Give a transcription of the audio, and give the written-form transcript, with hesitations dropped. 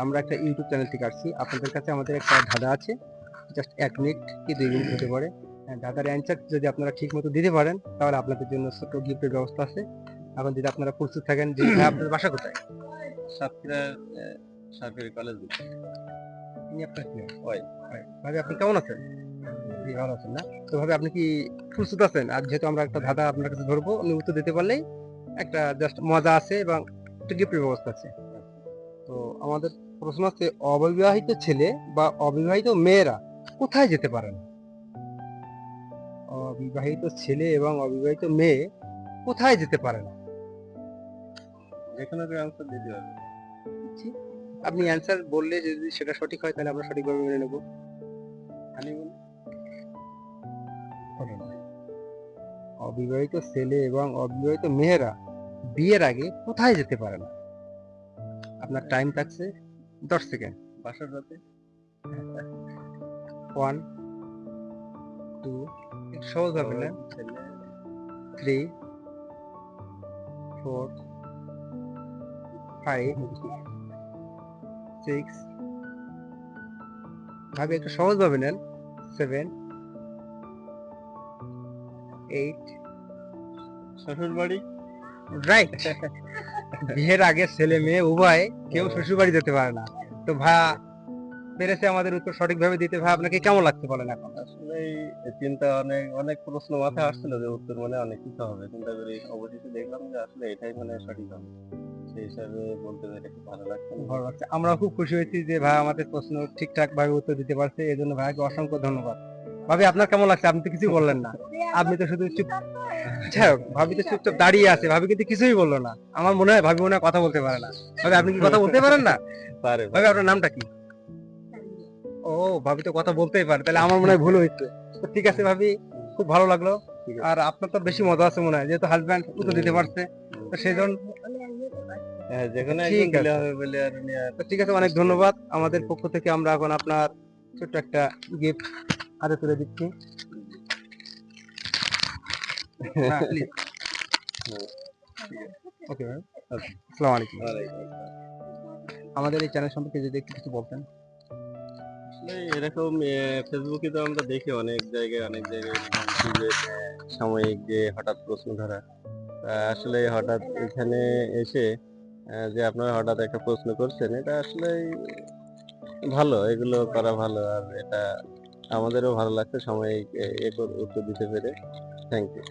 আমরা একটা YouTube channel থেকে আসছি। আপনাদের কাছে আমাদের একটা ধাঁধা আছে। জাস্ট ১ মিনিট কি ২ মিনিট হতে পারে। ধাঁধার অ্যান্সার যদি আপনারা ঠিকমতো দিতে পারেন, তাহলে আপনাদের জন্য ছোট্ট গিফটের ব্যবস্থা আছে। এখন যদি আপনারা প্রস্তুত থাকেন যে ভাই আপনাদের বাসা কোথায়? সাতক্ষীরা সরকারি কলেজ। ইনি আপনার কি হয়? ওই ভাই আপনি কেমন আছেন? জি, ভালো আছেন না? তো ভাবে আপনি কি প্রস্তুত আছেন? আর যেহেতু আমরা একটা ধাঁধা আপনার কাছে ধরবো, আপনি উত্তর দিতে পারলেই একটা জাস্ট মজা আছে এবং একটা গিফটের ব্যবস্থা আছে। তো আমাদের প্রশ্ন হচ্ছে অবিবাহিত ছেলে বা অবিবাহিত মেয়েরা কোথায় যেতে পারে না? অবিবাহিত ছেলে এবং অবিবাহিত মেয়ে কোথায় যেতে পারে না? যেকোনো একটা আনসার দিতে হবে। জি। আপনি অ্যান্সার বললে যদি সেটা সঠিক হয় তাহলে আমরা সঠিকভাবে মেনে নেব। হানিমুন। অবিবাহিত ছেলে এবং অবিবাহিত মেয়েরা বিয়ের আগে কোথায় যেতে পারে না? আপনার টাইম থাকছে 10 সেকেন্ড। বাসার রাতে। 1 2 একটু সহজ ভাবে না? 3 4 5 6 ভাবে একটু সহজ ভাবে নেন। 7 8 শ্বশুর বাড়ি। রাইট। বিয়ের আগে ছেলে মেয়ে উভয় কেউ শ্বশুর বাড়ি যেতে পারে না। তো ভাইয়া পেরেছে আমাদের উত্তর সঠিকভাবে দিতে। ভাই আপনাকে কেমন লাগছে বলেন এখন? আসলে চিন্তা অনেক অনেক প্রশ্ন মাথায় আসছিল যে উত্তর মানে অনেক কিছু হবে, চিন্তা করি অবশেষে দেখলাম যে আসলে এটাই মানে সঠিক হবে। সেই হিসাবে বলতে পেরে খুব ভালো লাগছে। ভালো লাগছে। আমরাও খুব খুশি হয়েছি যে ভাই আমাদের প্রশ্ন ঠিকঠাক ভাবে উত্তর দিতে পারছে। এজন্য ভাইকে অসংখ্য ধন্যবাদ। ভাবি আপনার কেমন লাগছে? আপনি তো কিছুই বললেন না। আপনি তো শুধু চুপ। যাই হোক, ভাবি তো চুপচাপ দাঁড়িয়ে আছে। ভাবি কিন্তু কিছুই বললো না। আমার মনে হয় ভাবি মনে হয় কথা বলতে পারে না। ভাবি আপনি কি কথা বলতে পারেন না? পারে ভাবি আপনার নামটা কি? ও, ভাবি তো কথা বলতেই পারে। তাহলে আমার মনে হয় ভুল হয়েছে। তো ঠিক আছে ভাবি, খুব ভালো লাগলো। আর আপনার তো বেশি মজা আছে মনে হয়, যেহেতু হাজব্যান্ড উত্তর দিতে পারছে। তো সেই জন্য যেখানে ঠিক একজন দিলে আছে। হবে বলে আর উনি আর তো ঠিক আছে, অনেক ধন্যবাদ। আমাদের পক্ষ থেকে আমরা এখন আপনার ছোট্ট একটা গিফট হাতে তুলে দিচ্ছি। হ্যাঁ, প্লিজ। ওকে ভাই। আসসালামু আলাইকুম। আমাদের এই চ্যানেল সম্পর্কে যদি একটু কিছু বলতেন। আসলে এরকম ফেসবুকে তো আমরা দেখি অনেক জায়গায় ইউটিউবে সাময়িক যে হঠাৎ প্রশ্ন ধরা। আসলে হঠাৎ এখানে এসে যে আপনারা হঠাৎ একটা প্রশ্ন করছেন, এটা আসলেই ভালো, এগুলো করা ভালো। আর এটা আমাদেরও ভালো লাগছে সাময়িক উত্তর দিতে পেরে। Thank you.